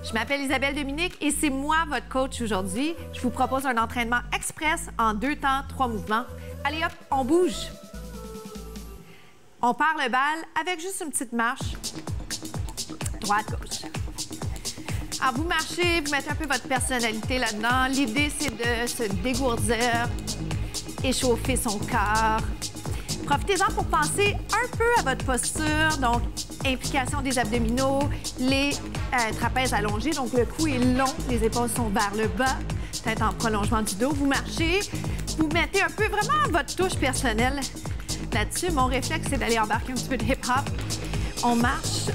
Je m'appelle Isabelle Dominique et c'est moi votre coach aujourd'hui. Je vous propose un entraînement express en 2 temps, 3 mouvements. Allez hop, on bouge. On part le bal avec juste une petite marche. Droite-gauche. Alors, vous marchez, vous mettez un peu votre personnalité là-dedans. L'idée, c'est de se dégourdir, échauffer son corps. Profitez-en pour penser un peu à votre posture. Donc, implication des abdominaux, les trapèzes allongés. Donc, le cou est long, les épaules sont vers le bas, tête en prolongement du dos. Vous marchez, vous mettez un peu vraiment votre touche personnelle là-dessus. Mon réflexe, c'est d'aller embarquer un petit peu de hip-hop. On marche.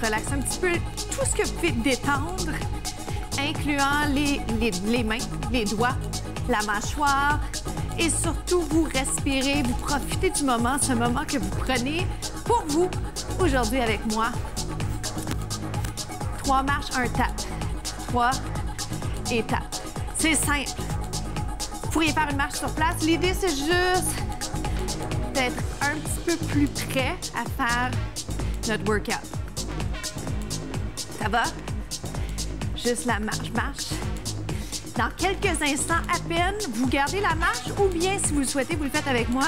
Relaxez un petit peu tout ce que vous pouvez détendre, incluant les mains, les doigts, la mâchoire. Et surtout, vous respirez, vous profitez du moment, ce moment que vous prenez pour vous aujourd'hui avec moi. 3 marches, 1 tap. 3 et tap. C'est simple. Vous pourriez faire une marche sur place. L'idée, c'est juste d'être un petit peu plus prêt à faire notre workout. Ça va? Juste la marche. Dans quelques instants à peine, vous gardez la marche ou bien, si vous le souhaitez, vous le faites avec moi,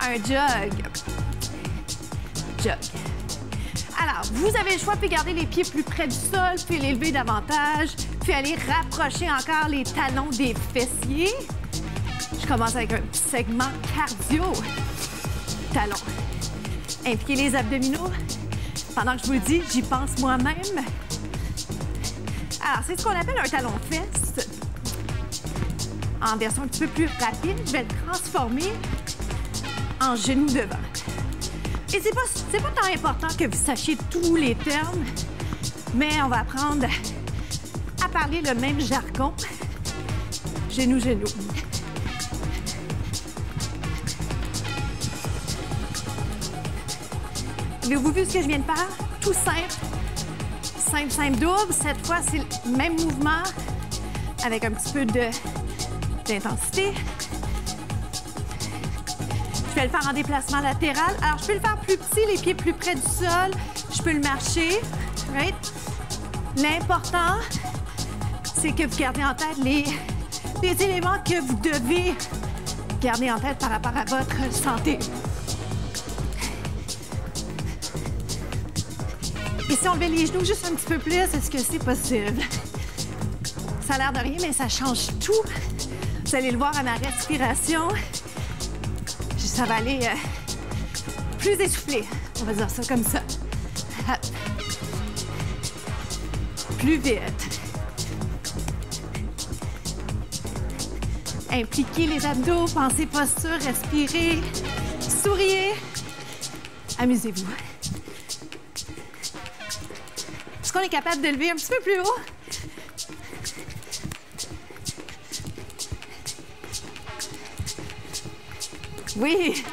un jog. Jog. Alors, vous avez le choix, puis garder les pieds plus près du sol, puis l'élever davantage, puis aller rapprocher encore les talons des fessiers. Je commence avec un petit segment cardio. Talons. Impliquez les abdominaux. Pendant que je vous le dis, j'y pense moi-même. Alors, c'est ce qu'on appelle un talon-fesse. En version un petit peu plus rapide, je vais le transformer en genou devant. Et c'est pas tant important que vous sachiez tous les termes, mais on va apprendre à parler le même jargon. Genou, genou. Avez-vous vu ce que je viens de faire? Tout simple. Simple, simple, double. Cette fois, c'est le même mouvement avec un petit peu d'intensité. Je vais le faire en déplacement latéral. Alors, je peux le faire plus petit, les pieds plus près du sol. Je peux le marcher. Right? L'important, c'est que vous gardez en tête les éléments que vous devez garder en tête par rapport à votre santé. Et si on levait les genoux juste un petit peu plus, est-ce que c'est possible? Ça a l'air de rien, mais ça change tout. Vous allez le voir à ma respiration. Ça va aller plus essoufflé. On va dire ça comme ça. Hop. Plus vite. Impliquez les abdos, pensez posture, respirez, souriez. Amusez-vous. Est-ce qu'on est capable de lever un petit peu plus haut? Oui.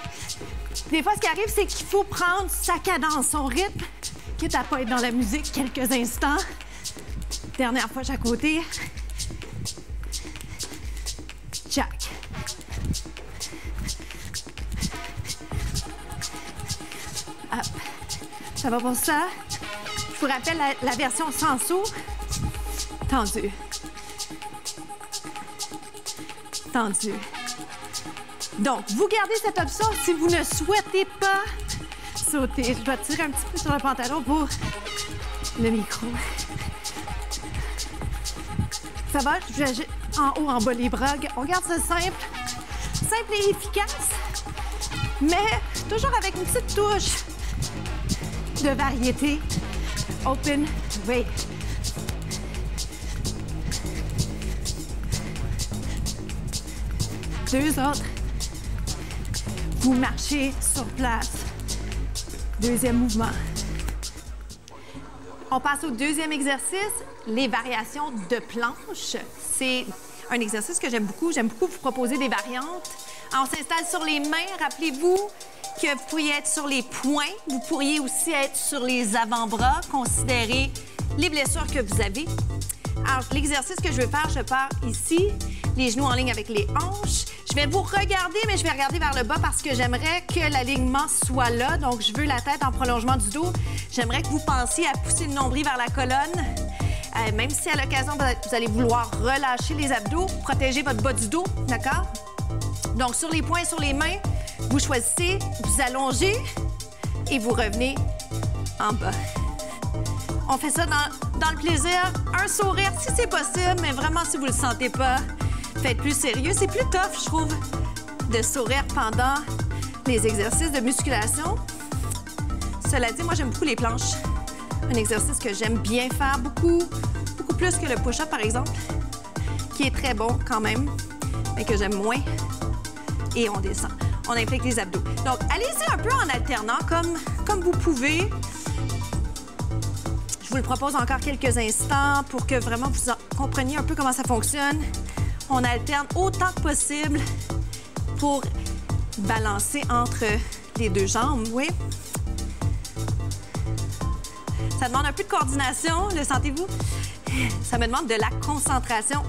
Des fois, ce qui arrive, c'est qu'il faut prendre sa cadence, son rythme, quitte à pas être dans la musique quelques instants. Dernière fois, chaque côté. Jack. Hop. Ça va pour ça? Je vous rappelle la version sans saut. Tendu. Tendu. Donc, vous gardez cette option si vous ne souhaitez pas sauter. Je dois tirer un petit peu sur le pantalon pour le micro. Ça va? Je vais en haut, en bas, les bras. On garde ça simple. Simple et efficace, mais toujours avec une petite touche de variété. Open, way. Deux autres. Vous marchez sur place. Deuxième mouvement. On passe au deuxième exercice, les variations de planche. C'est un exercice que j'aime beaucoup. J'aime beaucoup vous proposer des variantes. On s'installe sur les mains. Rappelez-vous que vous pourriez être sur les poings. Vous pourriez aussi être sur les avant-bras. Considérez les blessures que vous avez. Alors, l'exercice que je vais faire, je pars ici. les genoux en ligne avec les hanches. Je vais vous regarder, mais je vais regarder vers le bas parce que j'aimerais que l'alignement soit là. Donc, je veux la tête en prolongement du dos. J'aimerais que vous pensiez à pousser le nombril vers la colonne. Même si à l'occasion, vous allez vouloir relâcher les abdos, protéger votre bas du dos, d'accord? Donc, sur les poings, sur les mains, vous choisissez, vous allongez et vous revenez en bas. On fait ça dans le plaisir. Un sourire, si c'est possible, mais vraiment, si vous ne le sentez pas, faites plus sérieux. C'est plus tough, je trouve, de sourire pendant les exercices de musculation. Cela dit, moi, j'aime beaucoup les planches. Un exercice que j'aime bien faire, beaucoup plus que le push-up, par exemple, qui est très bon quand même, mais que j'aime moins. Et on descend. On implique les abdos. Donc, allez-y un peu en alternant, comme vous pouvez. Je vous le propose encore quelques instants pour que vraiment vous compreniez un peu comment ça fonctionne. On alterne autant que possible pour balancer entre les deux jambes, oui. Ça demande un peu de coordination, le sentez-vous? Ça me demande de la concentration.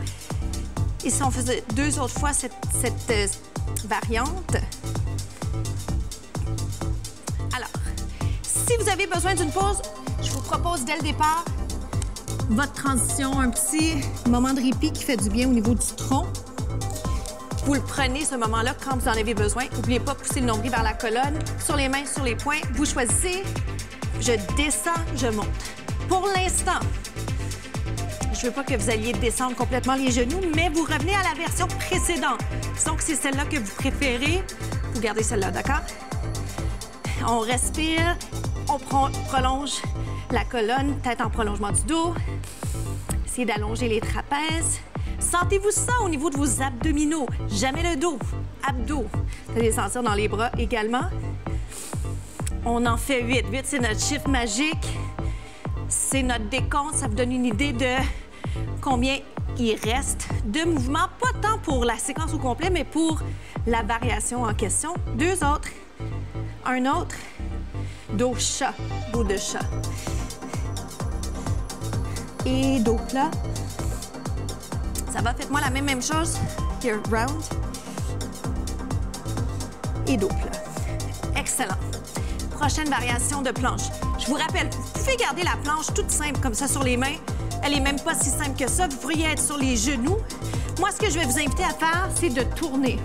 Et si on faisait 2 autres fois cette variante? Alors, si vous avez besoin d'une pause, je vous propose dès le départ votre transition, un petit moment de répit qui fait du bien au niveau du tronc. Vous le prenez, ce moment-là, quand vous en avez besoin. N'oubliez pas de pousser le nombril vers la colonne, sur les mains, sur les poings. Vous choisissez. Je descends, je monte. Pour l'instant, je ne veux pas que vous alliez descendre complètement les genoux, mais vous revenez à la version précédente. Donc, c'est celle-là que vous préférez. Vous gardez celle-là, d'accord? On respire, on prolonge la colonne, tête en prolongement du dos. Essayez d'allonger les trapèzes. Sentez-vous ça au niveau de vos abdominaux. Jamais le dos. Abdos. Vous allez les sentir dans les bras également. On en fait 8. 8, c'est notre chiffre magique. C'est notre décompte. Ça vous donne une idée de combien il reste de mouvements. Pas tant pour la séquence au complet, mais pour la variation en question. 2 autres. Un autre. Dos chat. Dos de chat. Et dos plat. Ça va, faites-moi la même chose. Here, round. Et dos plat. Excellent. Prochaine variation de planche. Je vous rappelle, vous pouvez garder la planche toute simple comme ça sur les mains. Elle n'est même pas si simple que ça. Vous pourriez être sur les genoux. Moi, ce que je vais vous inviter à faire, c'est de tourner.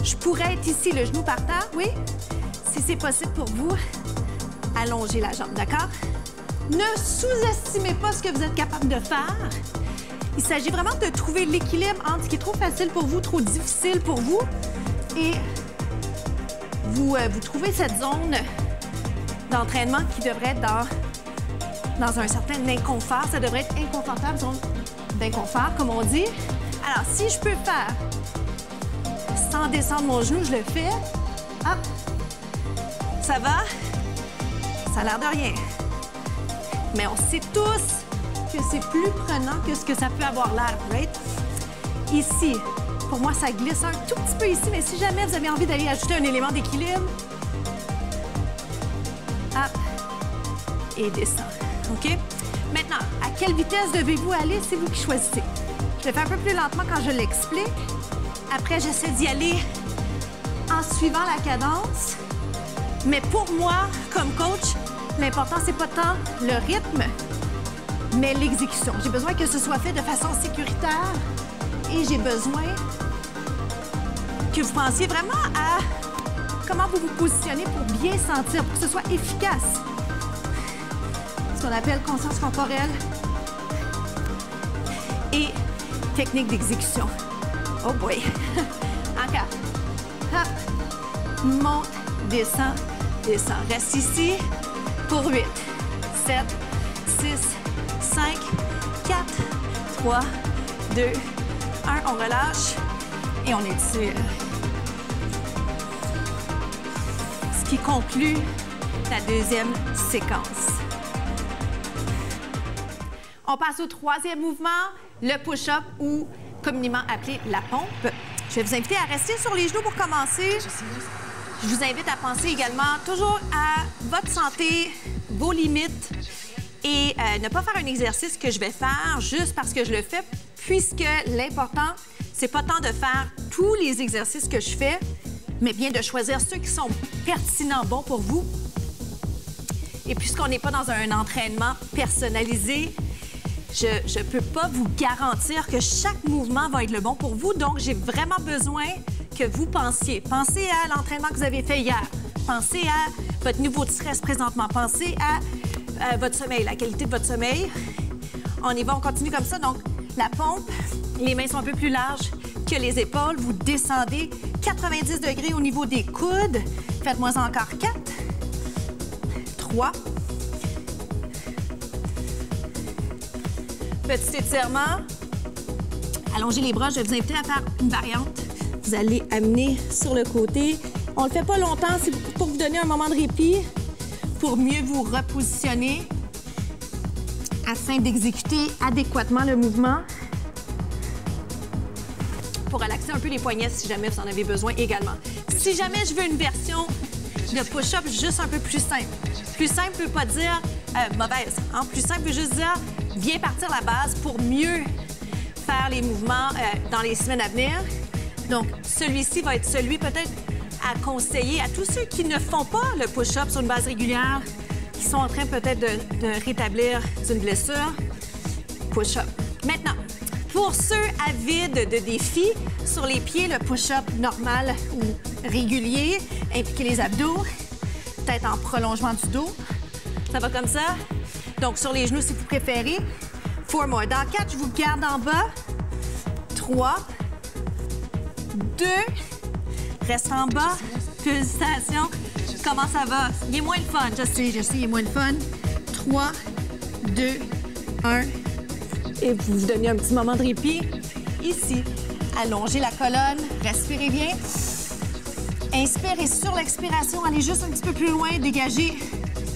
Je pourrais être ici, le genou par terre, oui? Si c'est possible pour vous, allongez la jambe, d'accord? Ne sous-estimez pas ce que vous êtes capable de faire. Il s'agit vraiment de trouver l'équilibre entre ce qui est trop facile pour vous, trop difficile pour vous, et vous trouvez cette zone d'entraînement qui devrait être dans un certain inconfort. Ça devrait être inconfortable, zone d'inconfort, comme on dit. Alors, si je peux faire sans descendre mon genou, je le fais. Hop! Ça va? Ça a l'air de rien. Mais on sait tous que c'est plus prenant que ce que ça peut avoir l'air, right? Ici, pour moi, ça glisse un tout petit peu ici, mais si jamais vous avez envie d'aller ajouter un élément d'équilibre, hop, et descend, OK? Maintenant, à quelle vitesse devez-vous aller? C'est vous qui choisissez. Je le fais un peu plus lentement quand je l'explique. Après, j'essaie d'y aller en suivant la cadence. Mais pour moi, comme coach, l'important, c'est pas tant le rythme, mais l'exécution. J'ai besoin que ce soit fait de façon sécuritaire et j'ai besoin que vous pensiez vraiment à comment vous vous positionnez pour bien sentir, pour que ce soit efficace. Ce qu'on appelle conscience corporelle et technique d'exécution. Oh boy! Encore. Hop. Monte, descend, descend. Reste ici pour 8, 7, 6, 5, 4, 3, 2, 1. On relâche et on étire. Ce qui conclut la deuxième séquence. On passe au troisième mouvement, le push-up ou communément appelé la pompe. Je vais vous inviter à rester sur les genoux pour commencer. Je vous invite à penser également toujours à votre santé, vos limites et ne pas faire un exercice que je vais faire juste parce que je le fais, puisque l'important, c'est pas tant de faire tous les exercices que je fais, mais bien de choisir ceux qui sont pertinents, bons pour vous. Et puisqu'on n'est pas dans un entraînement personnalisé, je ne peux pas vous garantir que chaque mouvement va être le bon pour vous. Donc, j'ai vraiment besoin que vous pensiez. Pensez à l'entraînement que vous avez fait hier. Pensez à votre niveau de stress présentement. Pensez à votre sommeil, la qualité de votre sommeil. On y va, on continue comme ça. Donc, la pompe, les mains sont un peu plus larges que les épaules. Vous descendez 90 degrés au niveau des coudes. Faites-moi encore 4, 3. Petit étirement. Allongez les bras. Je vais vous inviter à faire une variante. Vous allez amener sur le côté. On ne le fait pas longtemps, c'est pour vous donner un moment de répit, pour mieux vous repositionner afin d'exécuter adéquatement le mouvement. Pour relaxer un peu les poignets si jamais vous en avez besoin également. Si jamais je veux une version de push-up juste un peu plus simple. Plus simple ne veut pas dire mauvaise. Hein? Plus simple veut juste dire bien partir la base pour mieux faire les mouvements dans les semaines à venir. Donc, celui-ci va être celui peut-être à conseiller à tous ceux qui ne font pas le push-up sur une base régulière, qui sont en train peut-être de rétablir une blessure. Push-up. Maintenant, pour ceux avides de défis, sur les pieds, le push-up normal ou régulier, impliquez les abdos, tête en prolongement du dos. Ça va comme ça. Donc, sur les genoux, si vous préférez. 4 more. Dans 4, je vous garde en bas. 3, 2, reste en bas. Pulsation. Comment ça va? Il est moins le fun. Je sais, il est moins le fun. 3, 2, 1. Et vous vous donnez un petit moment de répit. Ici, allongez la colonne. Respirez bien. Inspirez sur l'expiration. Allez juste un petit peu plus loin. Dégagez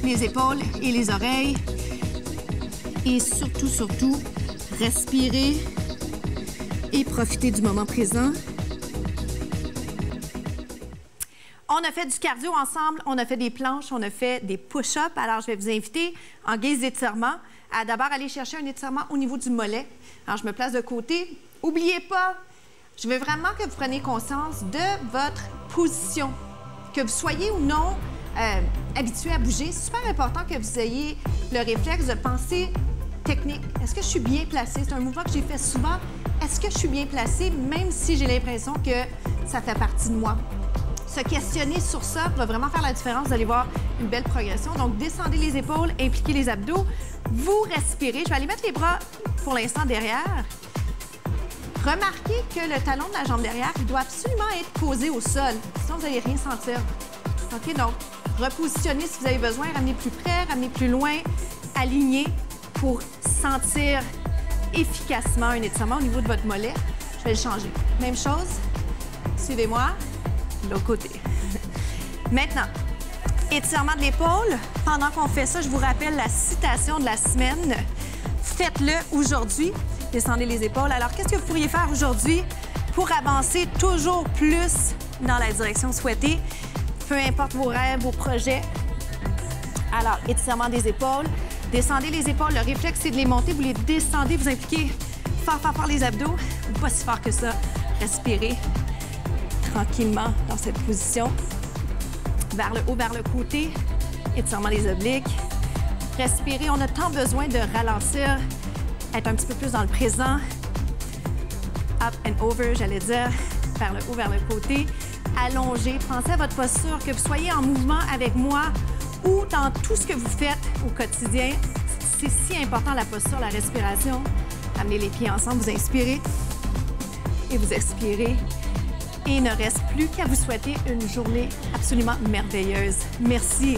les épaules et les oreilles. Et surtout, surtout, respirez et profitez du moment présent. On a fait du cardio ensemble, on a fait des planches, on a fait des push-ups. Alors, je vais vous inviter, en guise d'étirement, à d'abord aller chercher un étirement au niveau du mollet. Alors, je me place de côté. N'oubliez pas, je veux vraiment que vous preniez conscience de votre position. Que vous soyez ou non habitué à bouger, c'est super important que vous ayez le réflexe de penser technique. Est-ce que je suis bien placée? C'est un mouvement que j'ai fait souvent. Est-ce que je suis bien placée, même si j'ai l'impression que ça fait partie de moi? Se questionner sur ça va vraiment faire la différence. Vous allez voir une belle progression. Donc, descendez les épaules, impliquez les abdos. Vous respirez. Je vais aller mettre les bras pour l'instant derrière. Remarquez que le talon de la jambe derrière, il doit absolument être posé au sol. Sinon, vous n'allez rien sentir. OK? Donc, repositionnez si vous avez besoin. Ramenez plus près, ramenez plus loin. Alignez pour sentir efficacement un étirement au niveau de votre mollet. Je vais le changer. Même chose. Suivez-moi. De l'autre côté. Maintenant, étirement de l'épaule. Pendant qu'on fait ça, je vous rappelle la citation de la semaine. Faites-le aujourd'hui. Descendez les épaules. Alors, qu'est-ce que vous pourriez faire aujourd'hui pour avancer toujours plus dans la direction souhaitée? Peu importe vos rêves, vos projets. Alors, étirement des épaules. Descendez les épaules. Le réflexe, c'est de les monter. Vous les descendez, vous impliquez fort les abdos. Pas si fort que ça. Respirez tranquillement dans cette position. Vers le haut, vers le côté. Étirement les obliques. Respirez. On a tant besoin de ralentir, être un petit peu plus dans le présent. Up and over, j'allais dire. Vers le haut, vers le côté. Allongez. Pensez à votre posture, que vous soyez en mouvement avec moi ou dans tout ce que vous faites au quotidien. C'est si important, la posture, la respiration. Amenez les pieds ensemble, vous inspirez et vous expirez. Et il ne reste plus qu'à vous souhaiter une journée absolument merveilleuse. Merci.